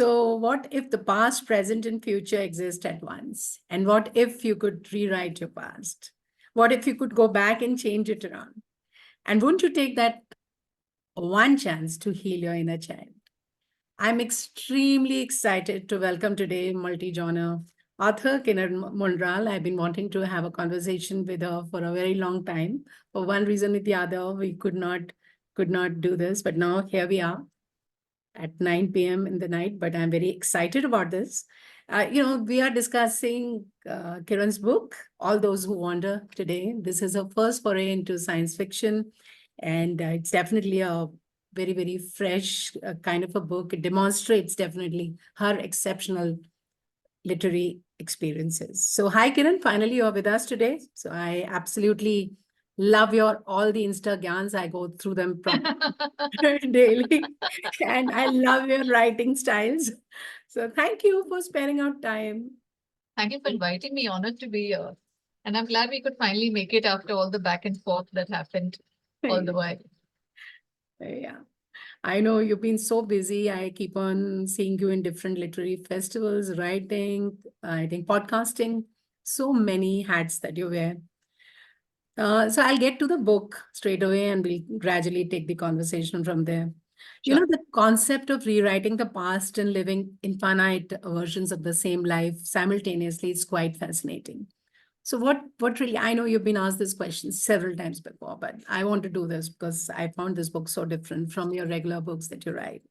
So, what if the past, present, and future exist at once? And what if you could rewrite your past? What if you could go back and change it around? And wouldn't you take that one chance to heal your inner child? I'm extremely excited to welcome today multi-genre author Kiran Manral. I've been wanting to have a conversation with her for a very long time. For one reason or the other, we could not do this, but now here we are at 9 p.m. in the night. But I'm very excited about this. We are discussing Kiran's book, All Those Who Wander, today. This is her first foray into science fiction, and it's definitely a very, very fresh kind of a book. It demonstrates definitely her exceptional literary experiences. So, hi, Kiran. Finally, you're with us today. So, I absolutely love your all the Instagrams. I go through them daily, and I love your writing styles. So, thank you for sparing out time. Thank you for inviting me. Honored to be here. And I'm glad we could finally make it after all the back and forth that happened all the while. Yeah. I know you've been so busy. I keep on seeing you in different literary festivals, writing, I think podcasting, so many hats that you wear. So I'll get to the book straight away and we'll gradually take the conversation from there. You know, Sure. the concept of rewriting the past and living infinite versions of the same life simultaneously is quite fascinating. So what really, I know you've been asked this question several times before, but I want to do this because I found this book so different from your regular books that you write.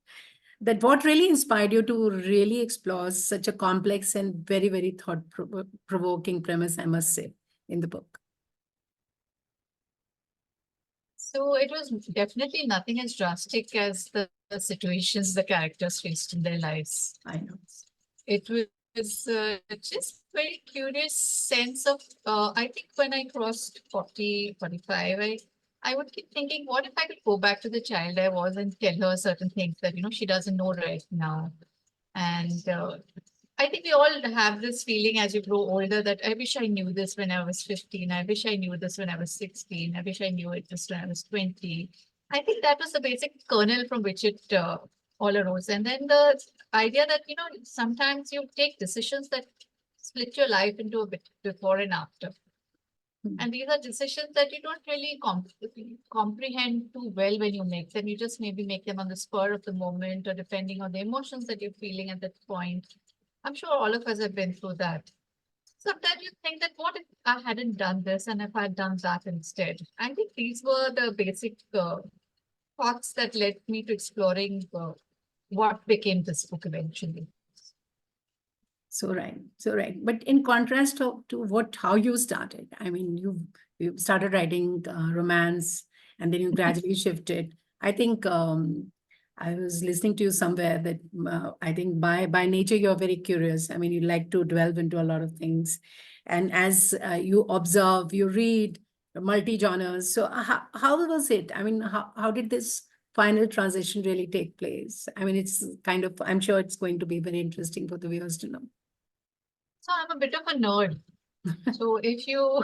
That what really inspired you to really explore such a complex and very, very thought-provoking premise, I must say, in the book. So it was definitely nothing as drastic as the situations the characters faced in their lives. I know. It was just very curious sense of, I think when I crossed 40, 45, I would keep thinking, what if I could go back to the child I was and tell her certain things that, she doesn't know right now. And I think we all have this feeling as you grow older that I wish I knew this when I was 15. I wish I knew this when I was 16. I wish I knew it just when I was 20. I think that was the basic kernel from which it all arose. And then the idea that, sometimes you take decisions that split your life into a bit before and after. And these are decisions that you don't really comprehend too well when you make them. You just maybe make them on the spur of the moment or depending on the emotions that you're feeling at that point. I'm sure all of us have been through that. Sometimes you think that what if I hadn't done this and if I had done that instead? I think these were the basic thoughts that led me to exploring what became this book eventually. So right. But in contrast to how you started, I mean, you started writing romance and then you gradually shifted. I think I was listening to you somewhere that I think by nature you're very curious. I mean, you like to delve into a lot of things, and as you observe, you read multi-genres. So how was it? I mean, how did this final transition really take place? I mean, it's kind of, I'm sure it's going to be very interesting for the viewers to know. So I'm a bit of a nerd. So if you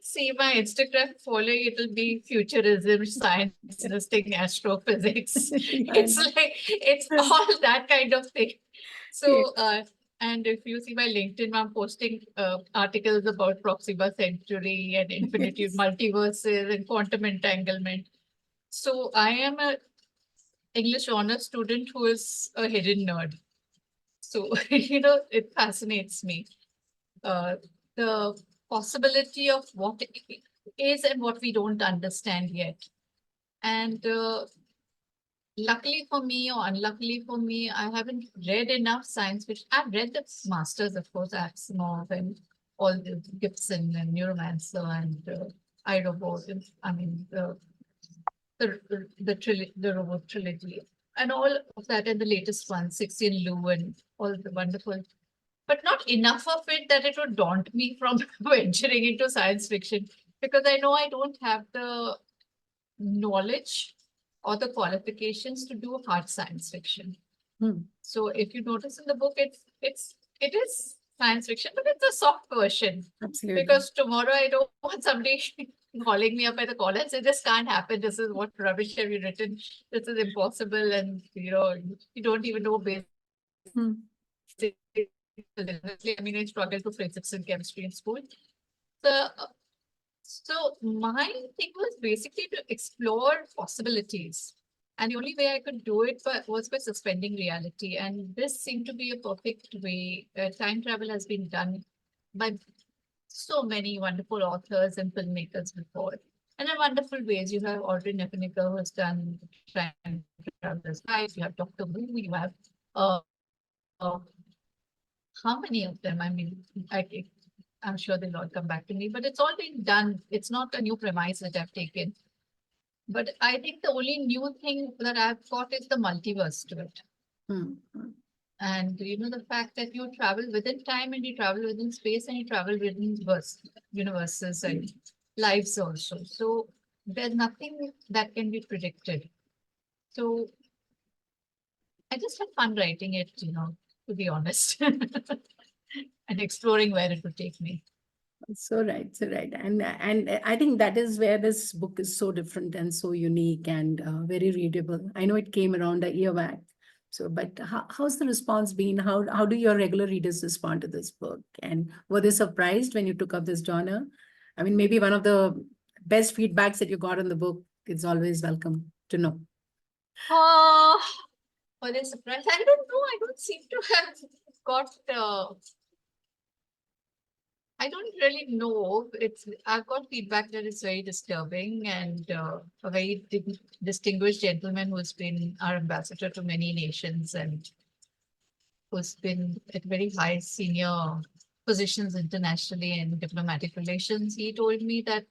see my Instagram following, it'll be futurism, science, listing, astrophysics. It's all that kind of thing. So, and if you see my LinkedIn, I'm posting articles about Proxima Centauri and infinitude multiverses and quantum entanglement. So I am a English honors student who is a hidden nerd. So, it fascinates me. The possibility of what is and what we don't understand yet. And luckily for me or unluckily for me, I haven't read enough science fiction. I've read the masters, of course, Asimov and all the Gibson and Neuromancer and iRobot. I mean, the robot trilogy and all of that, and the latest one, 16 Lu and all the wonderful, but not enough of it that it would daunt me from venturing into science fiction, because I know I don't have the knowledge or the qualifications to do hard science fiction. So if you notice in the book, it is science fiction, but it's a soft version. Absolutely. Because tomorrow I don't want somebody calling me up at the call and say, this can't happen. This is what rubbish have you written. This is impossible. And, you don't even know basic Hmm. I mean, I struggled for physics and chemistry in school. So, so my thing was basically to explore possibilities. And the only way I could do it was by suspending reality. And this seemed to be a perfect way. Time travel has been done by so many wonderful authors and filmmakers before. And in wonderful ways, you have Audrey Hepburn who has done Time Traveler's Guide, you have Dr. Who, you have uh, uh, how many of them? I mean, I'm sure they'll all come back to me, but it's all been done. It's not a new premise that I've taken. But I think the only new thing that I've got is the multiverse to it. Hmm. Hmm. And the fact that you travel within time and you travel within space and you travel within universes and lives also. So there's nothing that can be predicted. So I just had fun writing it, to be honest, and exploring where it would take me. So right, so right, and I think that is where this book is so different and so unique and very readable. I know it came around a year back, so but how's the response been? How do your regular readers respond to this book? And were they surprised when you took up this genre? I mean, maybe one of the best feedbacks that you got on the book is always welcome to know. Oh, for a surprise, I don't know. I don't seem to have got. I don't really know. I've got feedback that is very disturbing, and a very distinguished gentleman who's been our ambassador to many nations and who's been at very high senior positions internationally in diplomatic relations. He told me that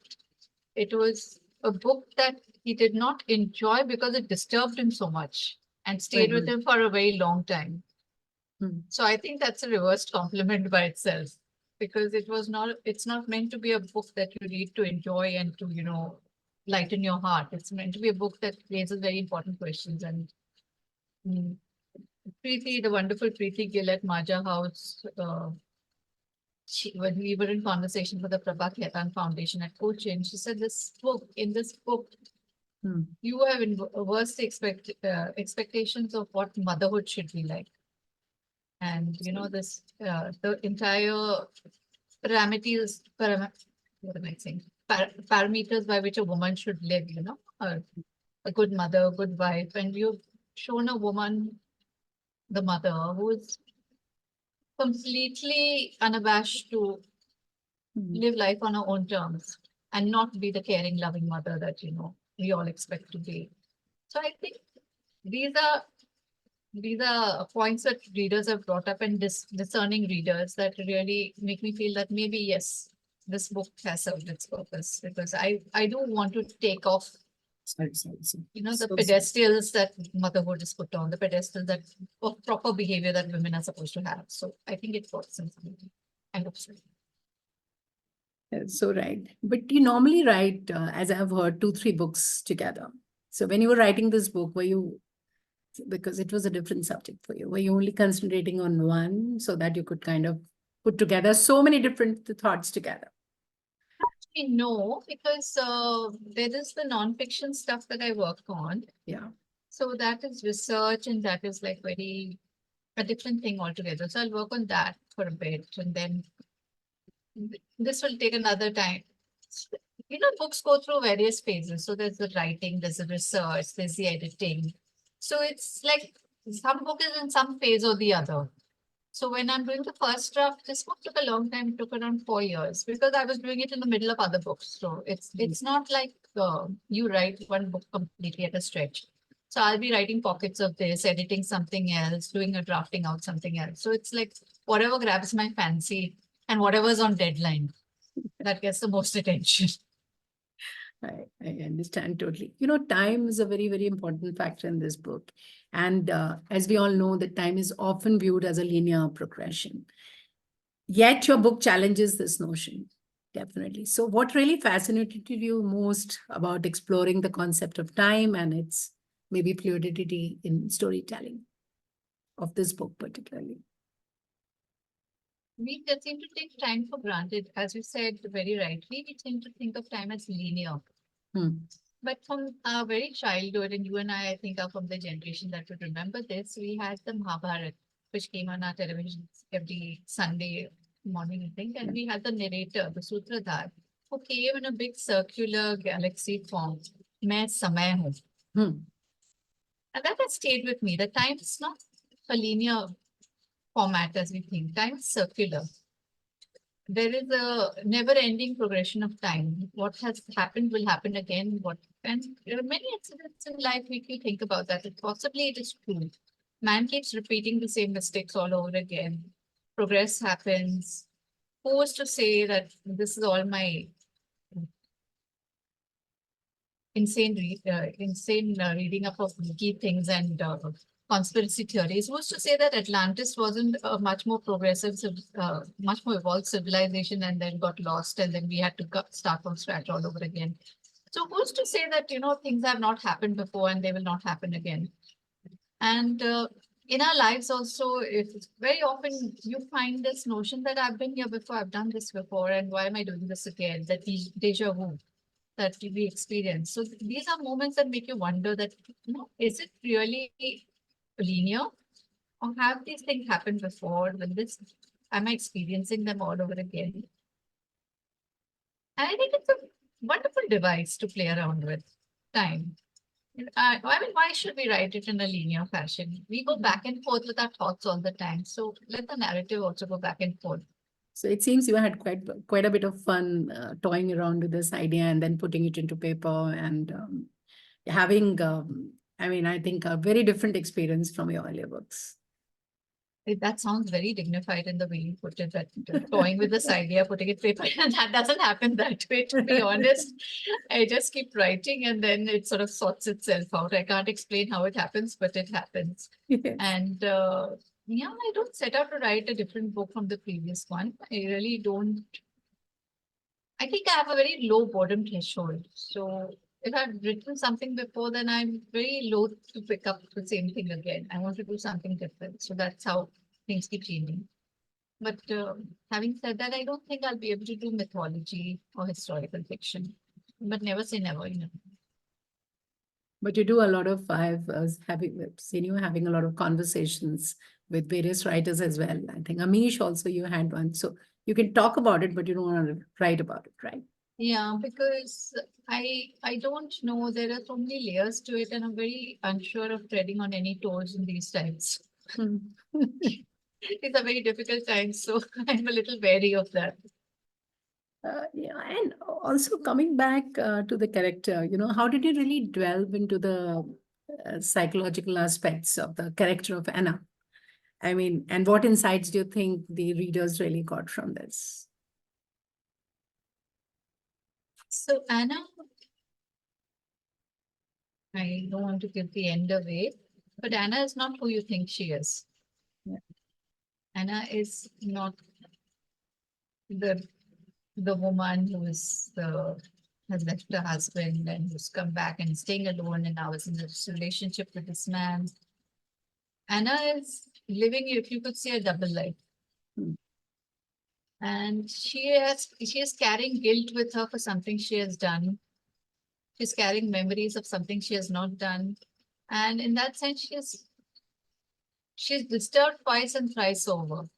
it was a book that he did not enjoy because it disturbed him so much and stayed with Mhm. him for a very long time. Hmm. So I think that's a reversed compliment by itself because it's not meant to be a book that you read to enjoy and to, lighten your heart. It's meant to be a book that raises very important questions. And mm, Preeti, the wonderful Preeti Gill at Maja House, when we were in conversation for the Prabha Khaitan Foundation at Cochin, she said in this book, Hmm. you have worst expectations of what motherhood should be like. And the entire what am I saying? Parameters by which a woman should live, a good mother, a good wife, and you've shown a woman, the mother, who is completely unabashed to Hmm. live life on her own terms and not be the caring, loving mother that we all expect to be. So I think these are these are points that readers have brought up and discerning readers that really make me feel that maybe yes, this book has served its purpose because I do want to take off Sorry, sorry, sorry. the So sorry. pedestals that motherhood is put on, the pedestal that of proper behavior that women are supposed to have. So I think it works in some way. I hope so. So right. But you normally write, as I've heard, two, three books together. So when you were writing this book, were you, because it was a different subject for you, were you only concentrating on one so that you could kind of put together so many different thoughts together? No, because there is the non-fiction stuff that I work on. Yeah. So that is research and that is like very a different thing altogether. So I'll work on that for a bit and then this will take another time. Books go through various phases. So there's the writing, there's the research, there's the editing. So it's like some book is in some phase or the other. So when I'm doing the first draft, this book took a long time. It took around 4 years because I was doing it in the middle of other books. So it's not like you write one book completely at a stretch. So I'll be writing pockets of this, editing something else, doing a drafting out something else. So it's like whatever grabs my fancy and whatever's on deadline that gets the most attention. I understand totally. Time is a very, very important factor in this book. And as we all know, that time is often viewed as a linear progression. Yet your book challenges this notion, definitely. So what really fascinated you most about exploring the concept of time and its maybe fluidity in storytelling of this book particularly? We just seem to take time for granted. As you said very rightly, we tend to think of time as linear. Hmm. But from our very childhood, and you and I think, are from the generation that would remember this, we had the Mahabharata. which came on our television every Sunday morning, I think. And we had the narrator, the Sutradhar, who came in a big circular galaxy form. Main samay hu. Hmm. And that has stayed with me. The time is not a linear format as we think. Time is circular. There is a never-ending progression of time. What has happened will happen again. And there are many incidents in life we can think about that. Possibly it is true. Man keeps repeating the same mistakes all over again. Progress happens. Who was to say that this is all my insane reading up of key things and conspiracy theories? Who's to say that Atlantis wasn't a much more progressive, much more evolved civilization and then got lost and then we had to start from scratch all over again? So who's to say that, things have not happened before and they will not happen again? And in our lives also, if very often you find this notion that I've been here before, I've done this before, and why am I doing this again? That deja vu that we experience. So these are moments that make you wonder that, is it really linear? Or have these things happened before? Am I experiencing them all over again? And I think it's a wonderful device to play around with, time. I mean, why should we write it in a linear fashion? We go back and forth with our thoughts all the time. So let the narrative also go back and forth. So it seems you had quite a bit of fun toying around with this idea and then putting it into paper and having, I mean, I think a very different experience from your earlier books. That sounds very dignified in the way you put it, that toying with this idea, putting it paper, and that doesn't happen that way, to be honest. I just keep writing and then it sort of sorts itself out. I can't explain how it happens, but it happens. Yes. And yeah, I don't set out to write a different book from the previous one. I really don't. I think I have a very low boredom threshold. So if I've written something before, then I'm very loath to pick up the same thing again. I want to do something different. So that's how things keep changing. But having said that, I don't think I'll be able to do mythology or historical fiction. But never say never. But you do a lot of, I've seen you having a lot of conversations with various writers as well. I think Amish also you had one. So you can talk about it, but you don't want to write about it, right? Yeah, because I don't know. There are so many layers to it, and I'm very unsure of treading on any toes in these times. It's a very difficult time, so I'm a little wary of that. Yeah, and also coming back to the character, how did you really delve into the psychological aspects of the character of Anna? I mean, and what insights do you think the readers really got from this? So Anna, I don't want to give the end away, but Anna is not who you think she is. Yeah. Anna is not the woman who is has left her husband and who's come back and staying alone and now is in this relationship with this man. Anna is living, if you could say, a double life. Hmm. And she is carrying guilt with her for something she has done. She's carrying memories of something she has not done. And in that sense, she's disturbed twice and thrice over.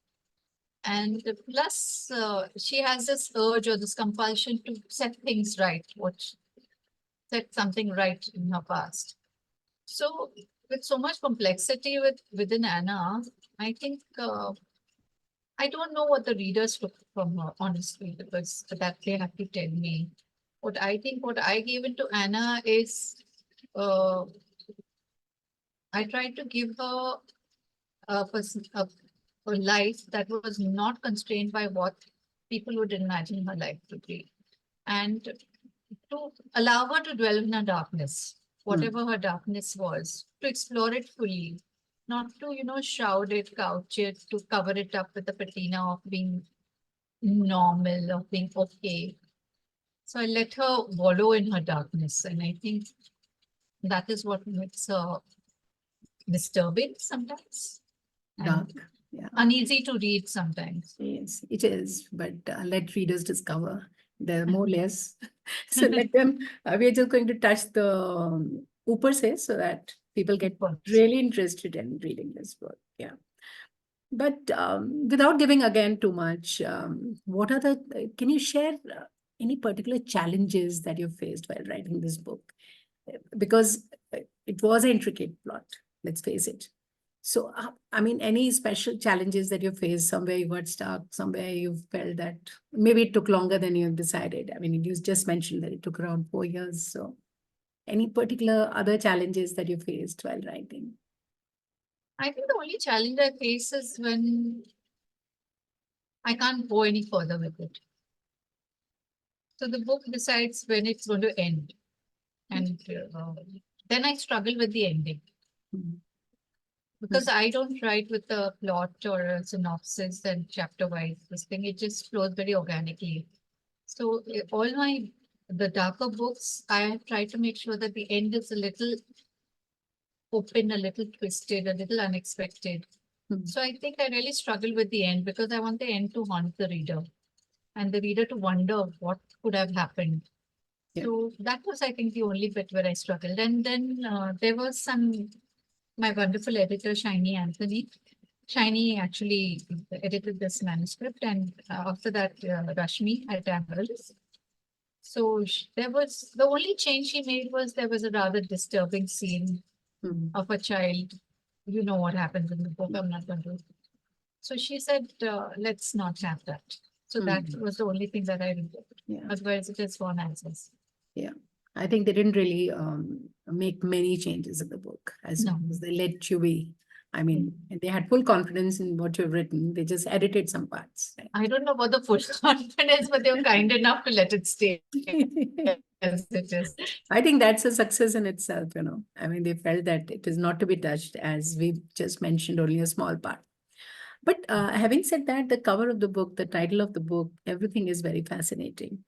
And plus, she has this urge or this compulsion to set things right, set something right in her past. So, with so much complexity within Anna, I think I don't know what the readers took from her, honestly, because that they have to tell me. What I gave into Anna is uh, I tried to give her a life that was not constrained by what people would imagine her life to be. And to allow her to dwell in her darkness, whatever her darkness was, to explore it fully, not to, shroud it, couch it, to cover it up with the patina of being normal, of being okay. So I let her wallow in her darkness. And I think that is what makes her disturbing sometimes. Dark. And Yeah. uneasy to read sometimes. Yes, it is. But let readers discover. There are more layers. So let them, we are just going to touch the upper say so that people get really interested in reading this book. Yeah. But without giving again too much, what are can you share any particular challenges that you faced while writing this book? Because it was an intricate plot, let's face it. So, I mean, any special challenges that you faced, somewhere you got stuck, somewhere you felt that maybe it took longer than you decided. I mean, you just mentioned that it took around 4 years. So, any particular other challenges that you faced while writing? I think the only challenge I face is when I can't go any further with it. So the book decides when it's going to end. And then I struggle with the ending. Mhm. Because I don't write with a plot or a synopsis and chapter wise this thing. It just flows very organically. So all the darker books, I have tried to make sure that the end is a little open, a little twisted, a little unexpected. Mhm. So I think I really struggle with the end because I want the end to haunt the reader and the reader to wonder what could have happened. Yeah. So that was, I think, the only bit where I struggled. And then there was my wonderful editor, Shiny Anthony. Shiny actually edited this manuscript, and after that, Rashmi at Ambrose. So there was the only change she made was there was a rather disturbing scene Mhm. of a child. You know what happens in the book. I'm not going to. So she said, let's not have that. So that Mhm. was the only thing that I removed. Yeah. Otherwise, it is gone as is. Yeah. I think they didn't really make many changes in the book as No. long as they let you be. I mean, they had full confidence in what you've written. They just edited some parts. Right? I don't know about the full confidence, but they were kind enough to let it stay as it is. I think that's a success in itself, you know. I mean, they felt that it is not to be touched, as we just mentioned, only a small part. But having said that, the cover of the book, the title of the book, everything is very fascinating.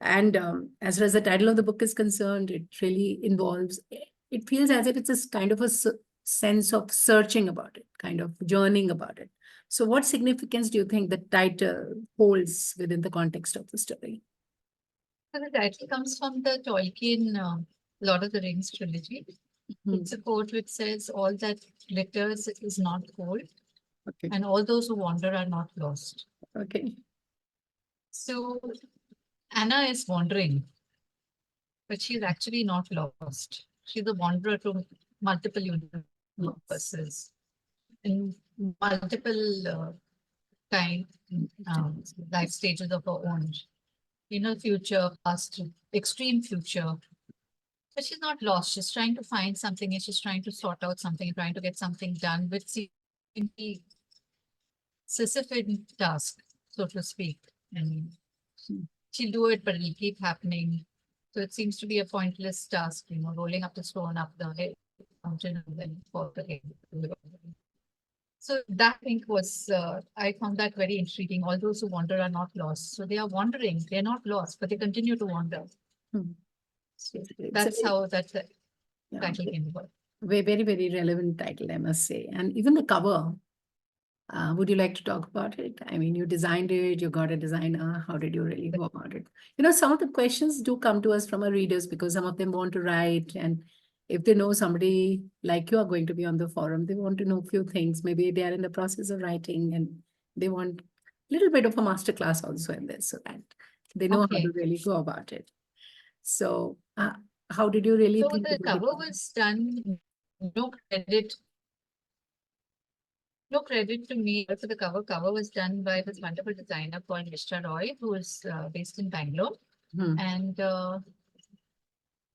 And as far as the title of the book is concerned, it really involves, it feels as if it's a kind of a sense of searching about it, kind of journeying about it. So, what significance do you think the title holds within the context of the story? So the title comes from the Tolkien Lord of the Rings trilogy. Mhm. It's a quote which says, all that glitters is not gold, Okay. and all those who wander are not lost. Okay. So Anna is wandering, but she's actually not lost. She's a wanderer to multiple Yes. universes in multiple time life stages of her own. Future, past, extreme future. But she's not lost. She's trying to find something and she's trying to sort out something, trying to get something done, which seems to be Sisyphean task, so to speak. And Mm. she'll do it, but it'll keep happening. So it seems to be a pointless task, rolling up the stone up the mountain and then fall again. So that I think was, I found that very intriguing. All those who wander are not lost. So they are wandering. They're not lost, but they continue to wander. Mm. So It's a that's very, how that yeah, title came about. very, very relevant title, I must say. And even the cover, would you like to talk about it? I mean, you designed it, you got a designer. How did you really go about it? You know, some of the questions do come to us from our readers because some of them want to write. And if they know somebody like you are going to be on the forum, they want to know a few things. Maybe they are in the process of writing and they want a little bit of a master class also in this so that they know how to Okay. really go about it. So, how did you really So think the about the cover cover? was done, no credit, no credit to me for the cover. Cover was done by this wonderful designer called Mr. Roy, who is based in Bangalore. Hmm. And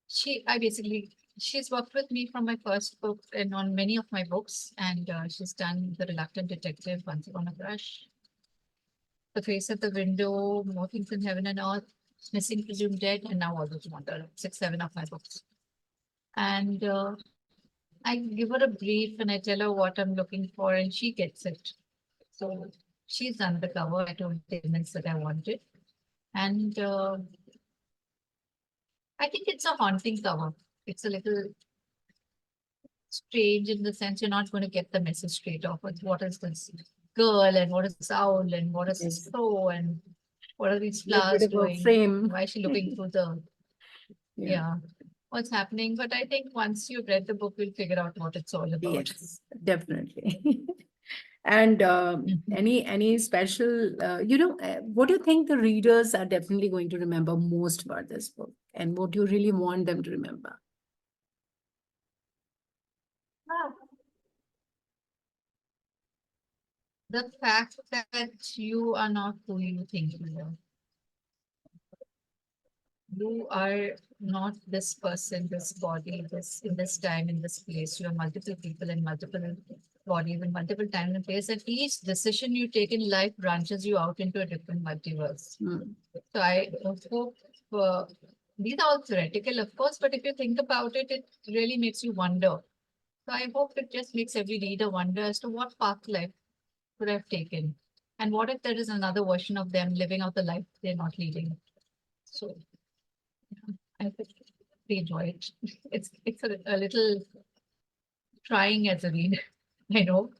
she's worked with me from my first book and on many of my books. And she's done The Reluctant Detective, Once Upon a Crush, The Face at the Window, More Things in Heaven and Earth, Missing Presumed Dead, and now All Those Wonder, 6, 7 of my books. And I give her a brief and I tell her what I'm looking for, and she gets it. So she's done the cover. I told the elements that I wanted. And I think it's a haunting cover. It's a little strange in the sense you're not going to get the message straight off with what is this girl and what is this owl and what is this Yes. crow and what are these Little bit flowers of a doing? frame. Why is she looking through the Yeah. yeah, what's happening? But I think once you've read the book, you'll figure out what it's all about. Yes, definitely. And Mhm. any special, what do you think the readers are definitely going to remember most about this book, and what you really want them to remember? Ah, the fact that you are not who you think you are. You are not this person, this body, this in this time, in this place. You are multiple people in multiple bodies in multiple time and place. And each decision you take in life branches you out into a different multiverse. Hmm. So I hope these are all theoretical, of course, but if you think about it, it really makes you wonder. So I hope it just makes every reader wonder as to what path life could have taken. And what if there is another version of them living out the life they're not leading? So I hope they enjoy it. It's a little trying as a read, I know,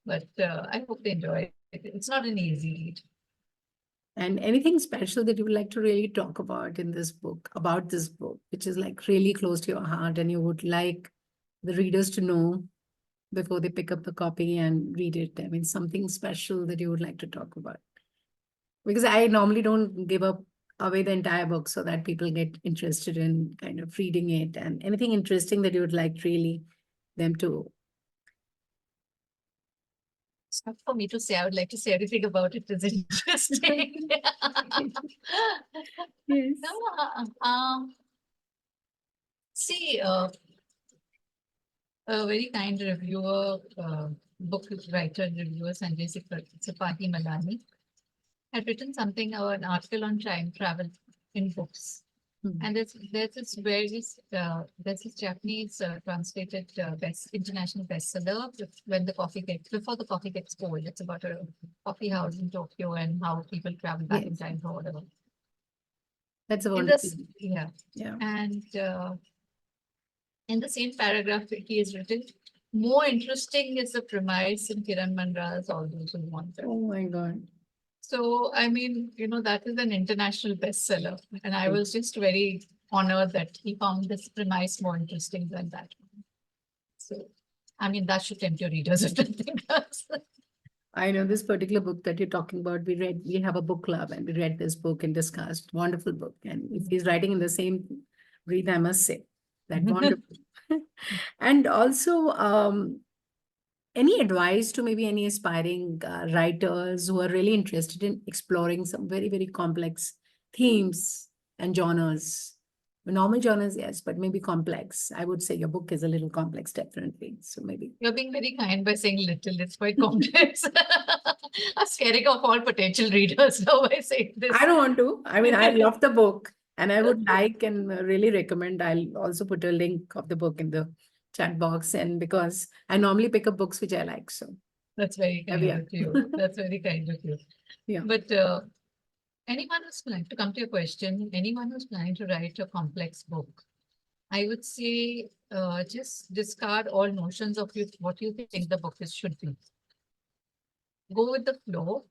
but I hope they enjoy it. It's not an easy read. And anything special that you would like to really talk about in this book, about this book, which is like really close to your heart, and you would like the readers to know before they pick up the copy and read it? I mean, something special that you would like to talk about. Because I normally don't give up away the entire book so that people get interested in kind of reading it, and anything interesting that you would like really them to. It's not for me to say. I would like to say everything about it is interesting. Yes. No, see, a very kind reviewer, book writer and reviewer, Sanjay Sapati Malani, had written something or an article on time travel in books. Hmm. And there's this there's this Japanese translated international bestseller when the coffee gets before the coffee gets cold. It's about a coffee house in Tokyo and how people travel back in Yes, time or whatever. that's a In wonderful. this, yeah, Yeah. and in the same paragraph he has written, more interesting is the premise in Kiran Manral's All Those Who Want It. Oh my God. So, I mean, that is an international bestseller. And I Yes. was just very honored that he found this premise more interesting than that. So, I mean, that should tempt your readers if nothing else. I know this particular book that you're talking about. We have a book club and we read this book and discussed. Wonderful book. And if he's writing in the same breath, I must say that wonderful. And also, any advice to maybe any aspiring writers who are really interested in exploring some very, very complex themes and genres? Normal genres, yes, but maybe complex. I would say your book is a little complex, definitely. So maybe. You're being very kind by saying little. It's quite complex. I'm scaring off all potential readers now by saying I this. don't want to. I mean, I love the book and I would like and really recommend. I'll also put a link of the book in the chat box, and because I normally pick up books which I like. So, That's very there we kind are. of you. That's very kind of you. Yeah. But anyone who's planning to come to your question, anyone who's planning to write a complex book, I would say just discard all notions of what you think the book should be. Go with the flow,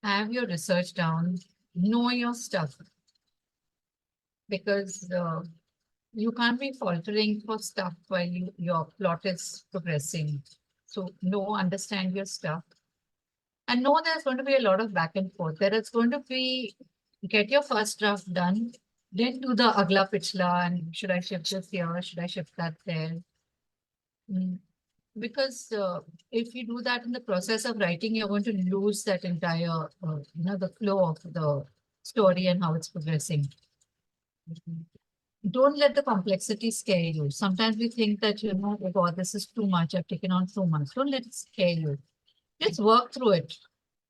have your research down, know your stuff, because you can't be faltering for stuff while your plot is progressing. So know, understand your stuff, and know there's going to be a lot of back and forth. There is going to be get your first draft done, then do the agla pichla, and should I shift this here? Should I shift that there? Mm, because if you do that in the process of writing, you're going to lose that entire, the flow of the story and how it's progressing. Don't let the complexity scare you. Sometimes we think that, oh God, this is too much. I've taken on too much. Don't let it scare you. Just work through it.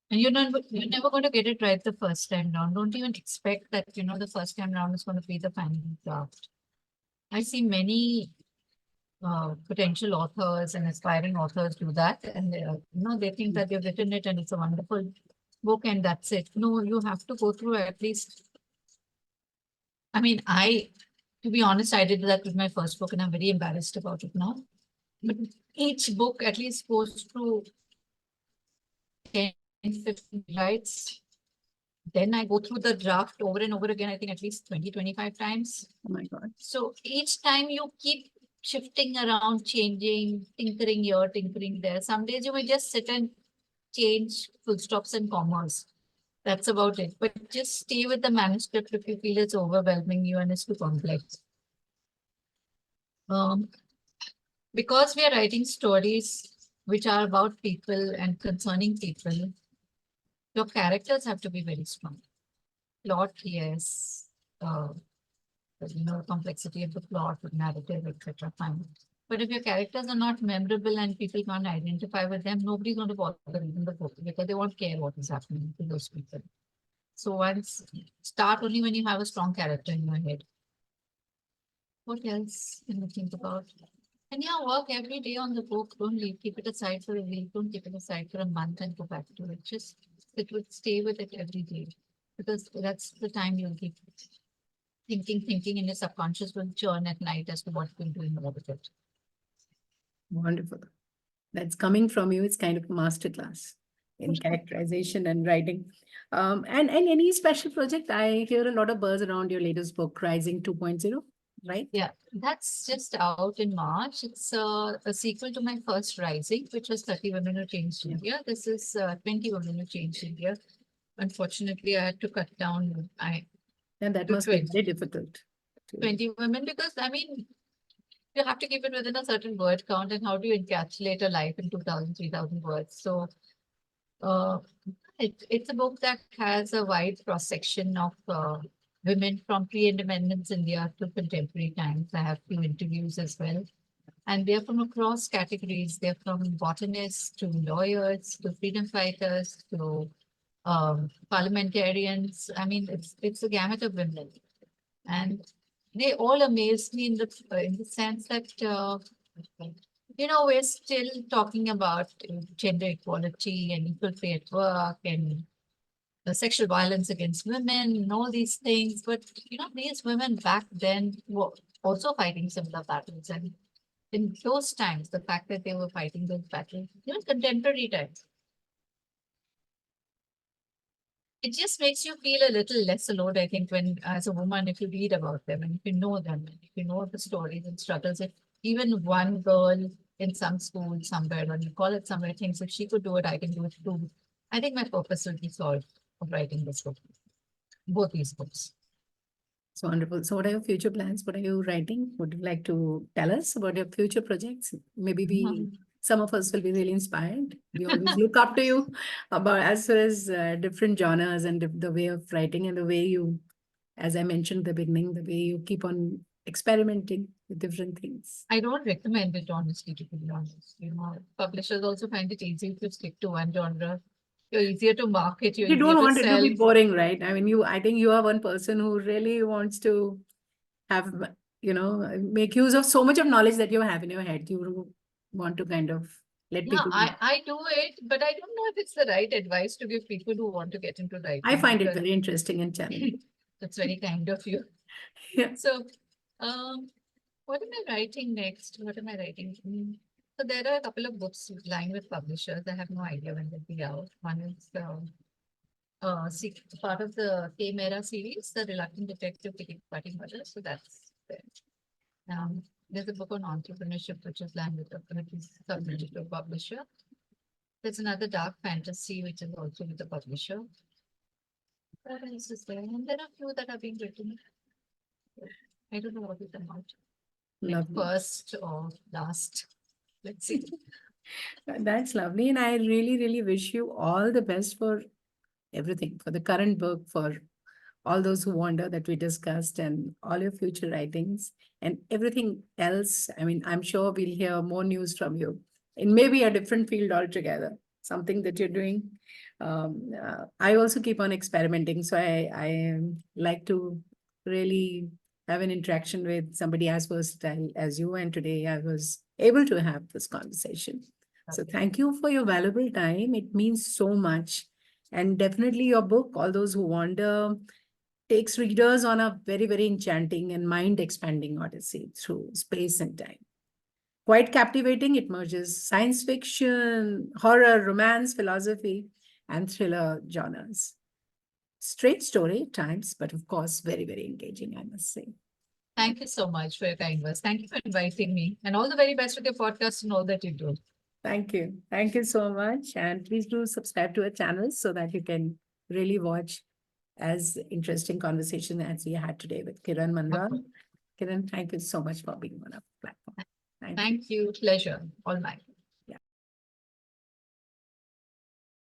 And you're never going to get it right the first time round. Don't even expect that, the first time round is going to be the final draft. I see many potential authors and aspiring authors do that. And, they think that they've written it and it's a wonderful book and that's it. No, you have to go through at least. I mean, to be honest, I did that with my first book and I'm very embarrassed about it now. But each book at least goes through 10, 15 writes. Then I go through the draft over and over again, I think at least 20, 25 times. Oh my God. So each time you keep shifting around, changing, tinkering here, tinkering there. Some days you may just sit and change full stops and commas. That's about it. But just stay with the manuscript if you feel it's overwhelming you and it's too complex. Um, because we are writing stories which are about people and concerning people, your characters have to be very strong. Plot, yes. Complexity of the plot, the narrative, etc. Fine. But if your characters are not memorable and people can't identify with them, nobody's going to bother reading the book because they won't care what is happening to those people. So once start only when you have a strong character in your head. What else can you think about? And yeah, work every day on the book. Don't leave. Keep it aside for a week. Don't keep it aside for a month and go back to it. Just stay with it every day because that's the time you'll keep thinking, and your subconscious will churn at night as to what you're doing about it. Wonderful. That's coming from you. It's kind of a masterclass in characterization and writing. And any special project? I hear a lot of buzz around your latest book, Rising 2.0, right? Yeah, that's just out in March. It's a sequel to my first Rising, which was 30 Women Who Changed India. This is 20 Women Who Changed India. Unfortunately, I had to cut down And that to must be 20, very difficult. 20 women because, I mean, you have to keep it within a certain word count. And how do you encapsulate a life in 2,000, 3,000 words? So uh, it's a book that has a wide cross section of women from pre-independence India to contemporary times. I have few interviews as well. And they're from across categories. They're from botanists to lawyers to freedom fighters to parliamentarians. I mean, it's a gamut of women. And they all amaze me in the sense that we're still talking about gender equality and equal pay at work and sexual violence against women and all these things. But these women back then were also fighting similar battles. And in those times, the fact that they were fighting those battles, contemporary times, it just makes you feel a little less alone, I think, when as a woman, if you read about them and if you know them, and if you know the stories and struggles, if even one girl in some school somewhere, or you call it somewhere, thinks if she could do it, I can do it too. I think my purpose will be solved of writing this book, both these books. So wonderful. So what are your future plans? What are you writing? Would you like to tell us about your future projects? Maybe some of us will be really inspired. We always look up to you about as far as different genres and the way of writing and the way you, as I mentioned at the beginning, the way you keep on experimenting with different things. I don't recommend it, honestly, to be honest. Publishers also find it easy to stick to one genre. You're easier to market, you're You easier don't to want it to sell. be boring, right? I mean, I think you are one person who really wants to have, make use of so much of knowledge that you have in your head. You want to kind of let Yeah, people know. I do it, but I don't know if it's the right advice to give people who want to get into I writing find it because very interesting and challenging. that's very kind of you. Yeah. So, what am I writing next? What am I writing? So there are a couple of books lying with publishers. I have no idea when they'll be out. One is part of the K Mera series, The Reluctant Detective Ticket Party Mother. So that's there. There's a book on entrepreneurship which is lying with which is submitted to a publisher. There's another dark fantasy which is also with the publisher. What else is there? And there are a few that are being written. I don't know what will come out. Like Lovely. first or last. Let's see. That's lovely. And I really, really wish you all the best for everything, for the current book, for all those who wander that we discussed, and all your future writings and everything else. I mean, I'm sure we'll hear more news from you in maybe a different field altogether, something that you're doing. I also keep on experimenting. So I like to really have an interaction with somebody as versatile as you. And today I was able to have this conversation. So thank you for your valuable time. It means so much. And definitely your book, All Those Who Wander, takes readers on a very, very enchanting and mind-expanding odyssey through space and time. Quite captivating, it merges science fiction, horror, romance, philosophy, and thriller genres. Strange story at times, but of course, very, very engaging, I must say. Thank you so much for your kind words. Thank you for inviting me, and all the very best with your podcast and all that you do. Thank you. Thank you so much. And please do subscribe to our channel so that you can really watch as interesting conversation as we had today with Kiran Manral. Kiran, thank you so much for being on our platform. Thank you. Thank you. Pleasure. All mine.